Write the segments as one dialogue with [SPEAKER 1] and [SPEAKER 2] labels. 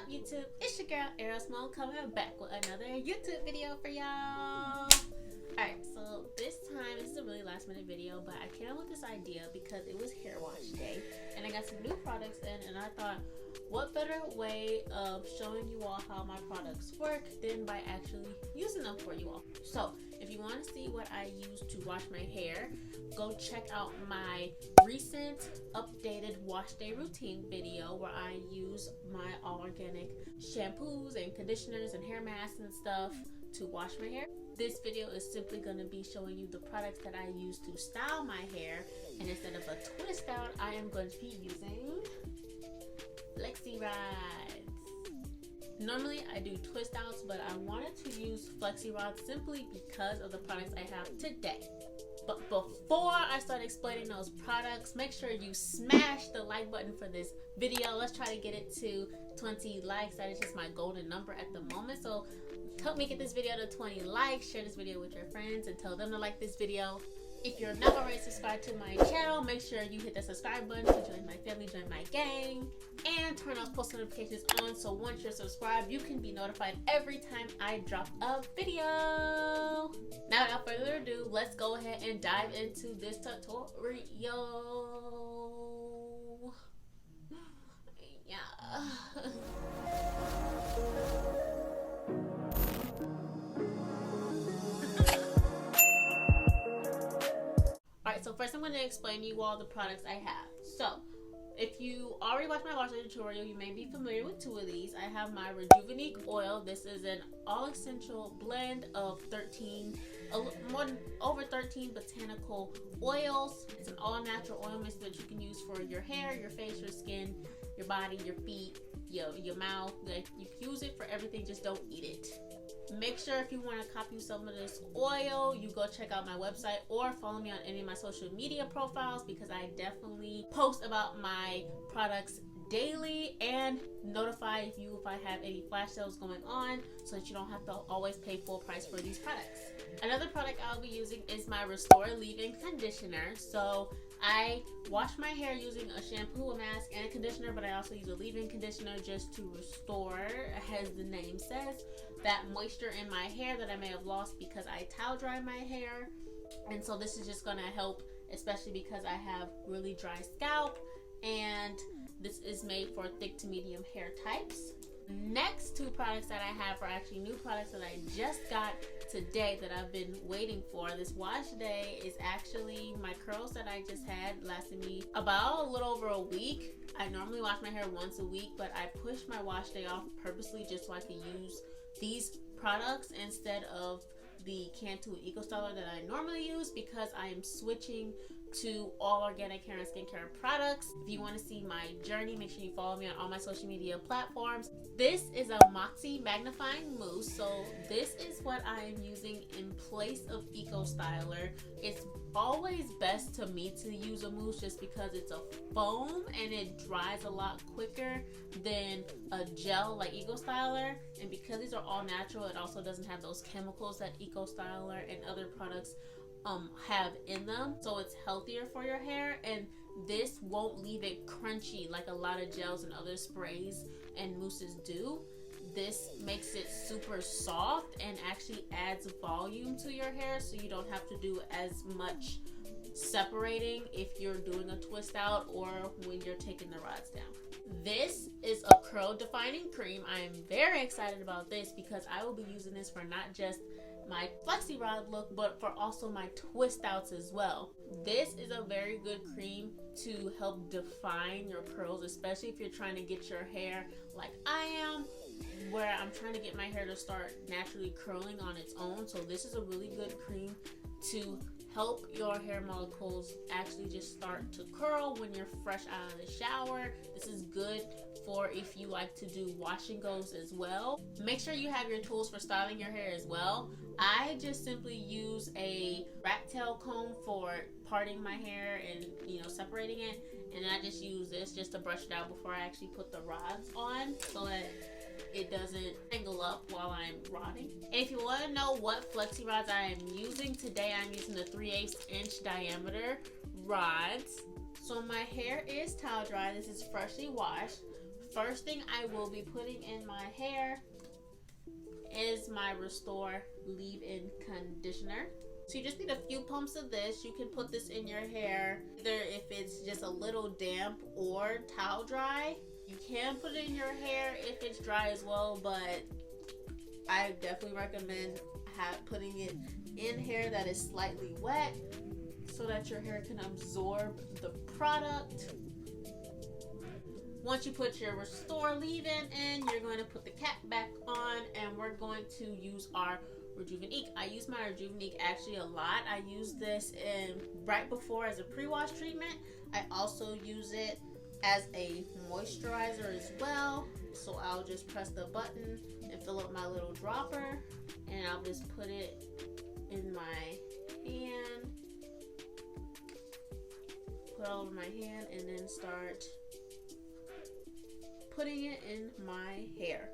[SPEAKER 1] YouTube? It's your girl Aryial Symone coming back with another YouTube video for y'all. Alright, so this is a really last minute video, but I came up with this idea because it was hair wash day and I got some new products in, and I thought, what better way of showing you all how my products work than by actually using them for you all. So if you want to see what I use to wash my hair, go check out my recent updated wash day routine video where I use my all organic shampoos and conditioners and hair masks and stuff to wash my hair. This video is simply going to be showing you the products that I use to style my hair, and instead of a twist out, I am going to be using flexi rods. Normally I do twist outs, but I wanted to use flexi rods simply because of the products I have today. But before I start explaining those products, make sure you smash the like button for this video. Let's try to get it to 20 likes. That is just my golden number at the moment. So help me get this video to 20 likes. Share this video with your friends and tell them to like this video. If you're not already subscribed to my channel, make sure you hit the subscribe button to join my family, join my gang, and turn on post notifications on so once you're subscribed, you can be notified every time I drop a video. Now, without further ado, let's go ahead and dive into this tutorial. Yeah. Alright, so first I'm going to explain to you all the products I have. So, if you already watched my wash day tutorial, you may be familiar with two of these. I have my Rejuvenate oil. This is an all-essential blend of over 13 botanical oils. It's an all-natural oil mix that you can use for your hair, your face, your skin, your body, your feet, your mouth. Like, you can use it for everything, just don't eat it. Make sure if you want to copy some of this oil, you go check out my website or follow me on any of my social media profiles, because I definitely post about my products daily and notify you if I have any flash sales going on, so that you don't have to always pay full price for these products. Another product I'll be using is my Restore Leave-In Conditioner. So I wash my hair using a shampoo, a mask, and a conditioner, but I also use a leave-in conditioner just to restore, as the name says, that moisture in my hair that I may have lost because I towel dry my hair. And so this is just going to help, especially because I have really dry scalp, and this is made for thick to medium hair types. Next two products that I have are actually new products that I just got today that I've been waiting for. This wash day is actually my curls that I just had, lasted me about a little over a week. I normally wash my hair once a week, but I pushed my wash day off purposely just so I could use these products instead of the Cantu Eco Styler that I normally use, because I am switching to all organic hair and skincare products. If you want to see my journey, make sure you follow me on all my social media platforms. This is a Moxie magnifying mousse. So this is what I am using in place of Eco Styler. It's always best to me to use a mousse just because it's a foam and it dries a lot quicker than a gel like Eco Styler, and because these are all natural, it also doesn't have those chemicals that Eco Styler and other products have in them, so it's healthier for your hair, and this won't leave it crunchy like a lot of gels and other sprays and mousses do. This makes it super soft and actually adds volume to your hair, so you don't have to do as much separating if you're doing a twist out or when you're taking the rods down. This is a curl defining cream. I am very excited about this because I will be using this for not just my flexi rod look, but for also my twist outs as well. This is a very good cream to help define your curls, especially if you're trying to get your hair like I am, where I'm trying to get my hair to start naturally curling on its own. So this is a really good cream to help your hair molecules actually just start to curl when you're fresh out of the shower. This is good for if you like to do wash and goes as well. Make sure you have your tools for styling your hair as well. I just simply use a rat tail comb for parting my hair and separating it, and I just use this just to brush it out before I actually put the rods on so that it doesn't tangle up while I'm rodding. And if you want to know what flexi rods I am using, today I'm using the 3/8 inch diameter rods. So my hair is towel dry. This is freshly washed. first thing I will be putting in my hair is my Restore Leave-In Conditioner. So you just need a few pumps of this. You can put this in your hair, either if it's just a little damp or towel dry. You can put it in your hair if it's dry as well, but I definitely recommend putting it in hair that is slightly wet so that your hair can absorb the product. Once you put your Restore Leave-In in, you're going to put the cap back on, and we're going to use our Rejuvenate. I use my Rejuvenate actually a lot. I use this right before as a pre-wash treatment. I also use it as a moisturizer as well. So I'll just press the button and fill up my little dropper, and I'll just put it in my hand, put it all over my hand, and then start putting it in my hair.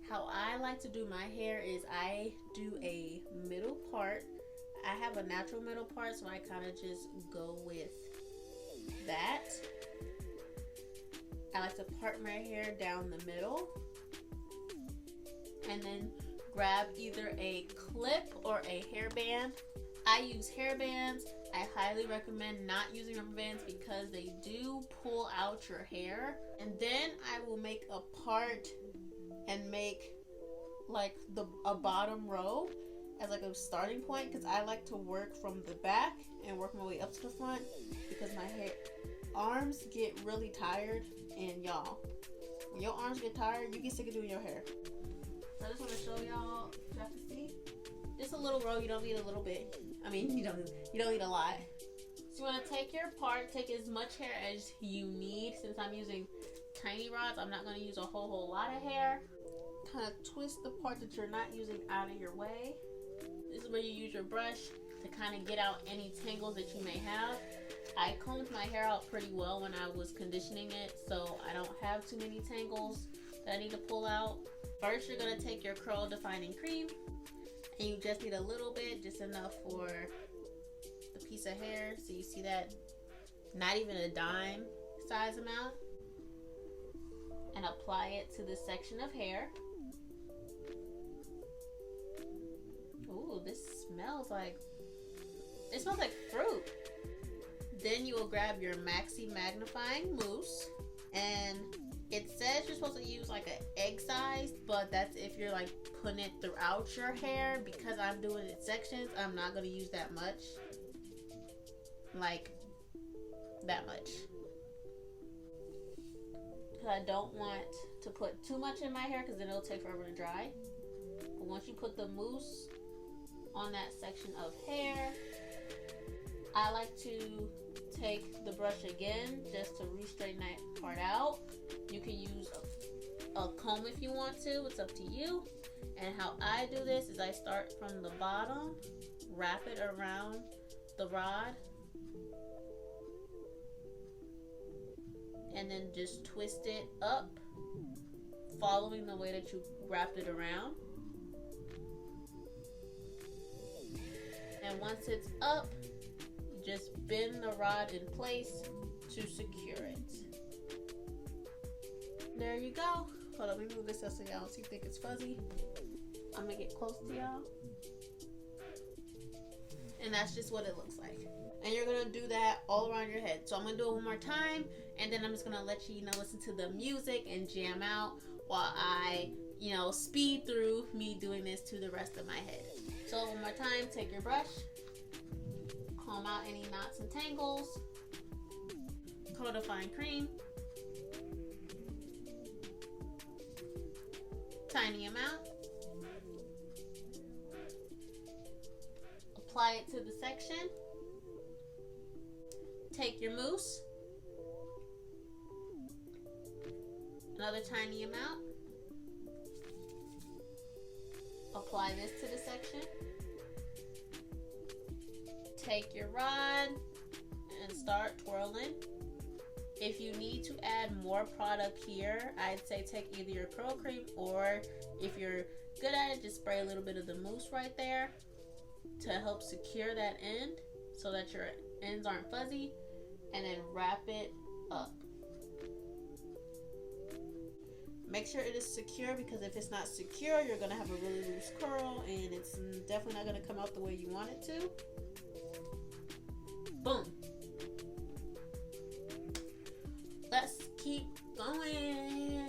[SPEAKER 1] How I like to do my hair is I do a middle part. I have a natural middle part, so I kind of just go with that. I like to part my hair down the middle and then grab either a clip or a hairband. I use hair bands. I highly recommend not using rubber bands because they do pull out your hair. And then I will make a part and make like a bottom row as like a starting point, because I like to work from the back and work my way up to the front because my arms get really tired. And y'all, when your arms get tired, you get sick of doing your hair. So I just want to show y'all, you have to see. Just a little row, you don't need a little bit. I mean, you don't need a lot. So you want to take your part, take as much hair as you need. Since I'm using tiny rods, I'm not going to use a whole lot of hair. Kind of twist the part that you're not using out of your way. This is where you use your brush to kind of get out any tangles that you may have. I combed my hair out pretty well when I was conditioning it, so I don't have too many tangles that I need to pull out. First, you're going to take your curl defining cream, and you just need a little bit, just enough for the piece of hair. So you see that? Not even a dime size amount. And apply it to this section of hair. Ooh, this smells like, it smells like fruit. Then you will grab your Maxi Magnifying Mousse, and it says you're supposed to use like an egg size, but that's if you're like putting it throughout your hair. Because I'm doing it sections, I'm not going to use that much. Like that much. Because I don't want to put too much in my hair because then it'll take forever to dry. But once you put the mousse on that section of hair, I like to take the brush again just to re-straighten that part out. You can use a comb if you want to, it's up to you. And how I do this is I start from the bottom, wrap it around the rod, and then just twist it up, following the way that you wrapped it around. And once it's up, just bend the rod in place to secure it. There you go. Hold on, let me move this up so y'all don't think it's fuzzy. I'm gonna get close to y'all. And that's just what it looks like. And you're gonna do that all around your head. So I'm gonna do it one more time, and then I'm just gonna let you, listen to the music and jam out while I, speed through me doing this to the rest of my head. So one more time, take your brush, comb out any knots and tangles, curl define cream, tiny amount, apply it to the section, take your mousse, another tiny amount, apply this to the section, take your rod and start twirling. If you need to add more product here, I'd say take either your curl cream, or if you're good at it, just spray a little bit of the mousse right there to help secure that end so that your ends aren't fuzzy, and then wrap it up. Make sure it is secure, because if it's not secure, you're gonna have a really loose curl and it's definitely not gonna come out the way you want it to. Boom. Let's keep going.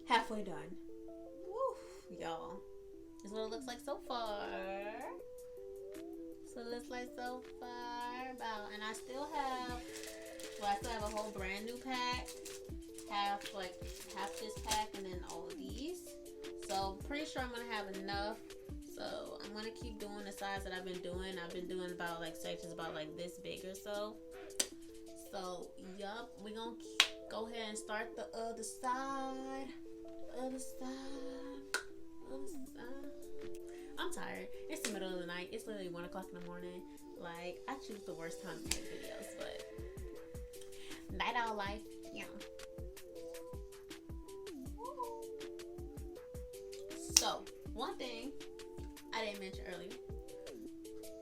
[SPEAKER 1] Halfway done. Woo, y'all. This is what it looks like so far. So it looks like so far. And I still have, a whole brand new pack. Half this pack and then all of these. So pretty sure I'm gonna have enough. So I'm gonna keep doing the size that I've been doing. I've been doing about like sections about like this big or so. So yup, we're gonna go ahead and start the other side. Other side. I'm tired. It's the middle of the night. It's literally 1 o'clock in the morning. Like, I choose the worst time to make videos, but night owl life, yeah. So, one thing I didn't mention earlier,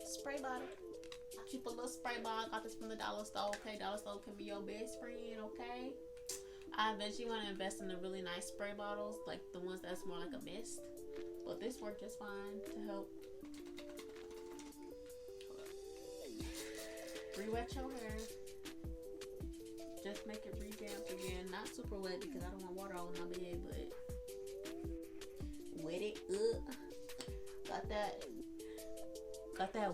[SPEAKER 1] spray bottle. I keep a little spray bottle. I got this from the dollar store. Okay, dollar store can be your best friend. Okay. I eventually want to invest in the really nice spray bottles, like the ones that's more like a mist. But this worked just fine to help re-wet your hair. Just make it revamp again. Not super wet because I don't want water all in my bed, but wet it up. Got that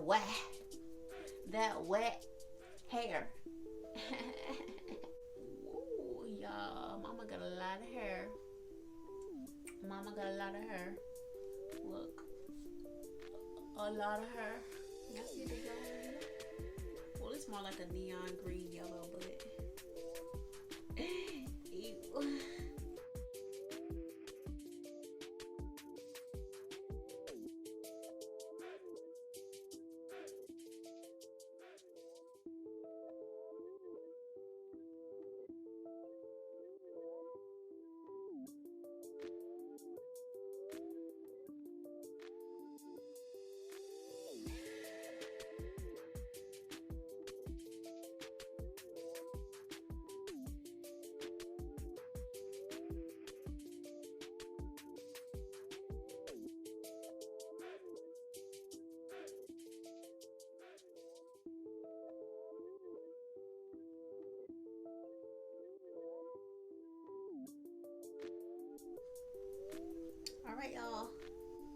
[SPEAKER 1] wet hair. Y'all, mama got a lot of hair. Look, a lot of hair. Y'all see the yellow? Well, it's more like a neon green yellow, but ew. Alright, y'all,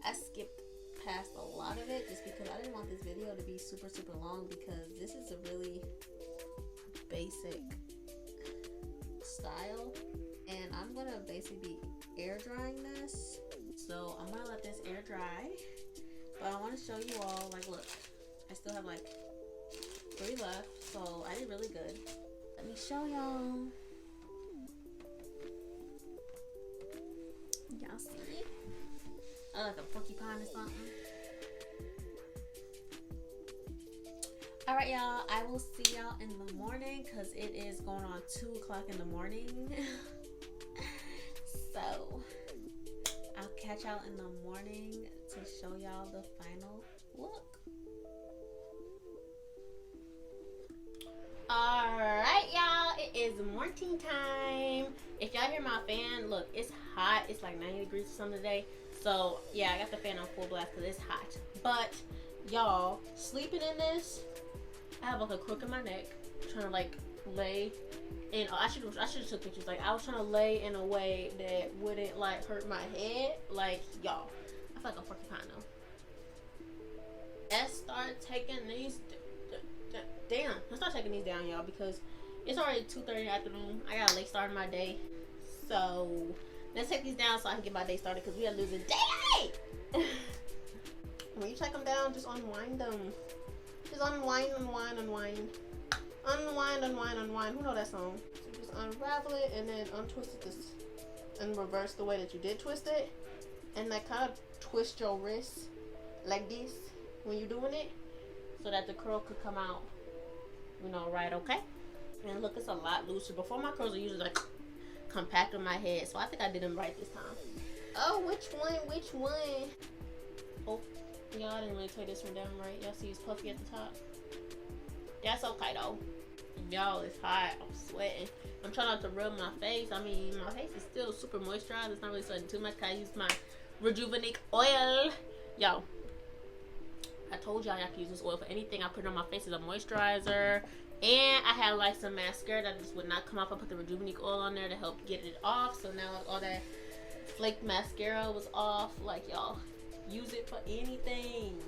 [SPEAKER 1] I skipped past a lot of it just because I didn't want this video to be super long, because this is a really basic style and I'm gonna basically be air drying this. So I'm gonna let this air dry, but I want to show you all, like, look, I still have like 3 left, so I did really good. Let me show y'all. Y'all see it? Like a porcupine or something. All right, y'all. I will see y'all in the morning because it is going on 2 o'clock in the morning. So I'll catch y'all in the morning to show y'all the final look. Alright, y'all, it is morning time. If y'all hear my fan, look, it's hot. It's like 90 degrees or something today. So yeah, I got the fan on full blast because it's hot. But y'all, sleeping in this, I have like a crook in my neck, trying to like lay. And I should have took pictures. Like, I was trying to lay in a way that wouldn't like hurt my head. Like, y'all, I feel like a porcupine though. Let's start taking these. Damn, let's start taking these down, y'all, because it's already 2:30 in the afternoon. I got a late start in my day, so let's take these down so I can get my day started because we gotta lose a day. When you take them down, just unwind them. Just unwind, unwind, unwind. Unwind, unwind, unwind. Who know that song? So just unravel it and then untwist it this and reverse the way that you did twist it. And like kind of twist your wrist like this when you're doing it so that the curl could come out, you know, right, okay? And look, it's a lot looser. Before, my curls are usually like compact on my head, so I think I did them right this time. Oh, which one? Which one? Oh, y'all, I didn't really take this one down right. Y'all see it's puffy at the top? That's okay though. Y'all, it's hot. I'm sweating. I'm trying not to rub my face. I mean, my face is still super moisturized. It's not really sweating too much because I use my Rejuvenate oil. Y'all, I told y'all can use this oil for anything. I put it on my face as a moisturizer. And I had like some mascara that just would not come off. I put the Rejuvenate oil on there to help get it off. So now all that flake mascara was off. Like, y'all, use it for anything.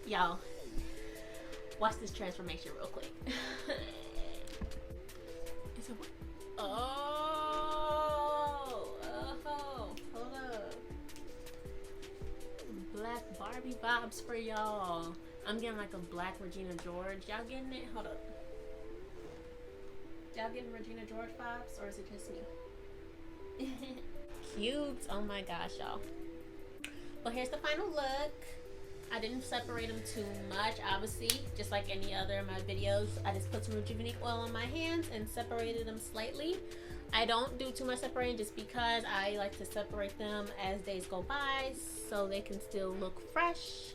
[SPEAKER 1] Y'all, watch this transformation real quick. Hold up. Black Barbie vibes for y'all. I'm getting like a black Regina George. Y'all getting it? Hold up. Y'all getting Regina George vibes, or is it just me? Cute. Oh my gosh, y'all. Well, here's the final look. I didn't separate them too much, obviously, just like any other of my videos. I just put some Rejuvenate oil on my hands and separated them slightly. I don't do too much separating just because I like to separate them as days go by so they can still look fresh.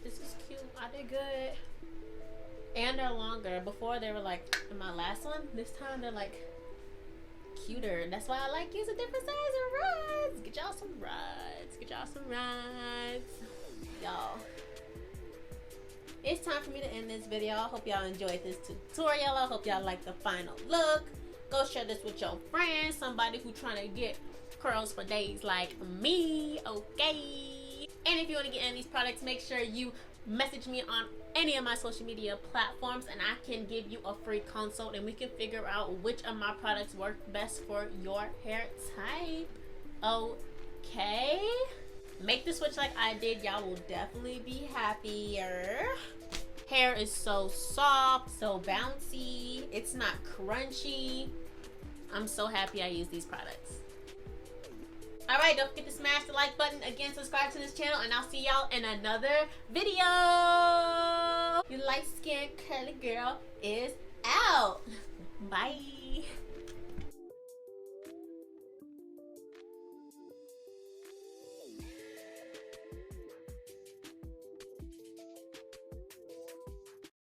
[SPEAKER 1] This is cute. I did good. And they're longer. Before they were like in my last one. This time they're like cuter. That's why I like using different size of rods. Get y'all some rods. Get y'all some rods. Y'all, it's time for me to end this video. I hope y'all enjoyed this tutorial. I hope y'all like the final look. Go share this with your friends, somebody who trying to get curls for days like me, okay? And if you want to get any of these products, make sure you message me on any of my social media platforms and I can give you a free consult and we can figure out which of my products work best for your hair type, okay? Make the switch like I did. Y'all will definitely be happier. Hair is so soft, so bouncy. It's not crunchy. I'm so happy I use these products. Alright, don't forget to smash the like button. Again, subscribe to this channel and I'll see y'all in another video. Your light-skinned curly girl is out. Bye.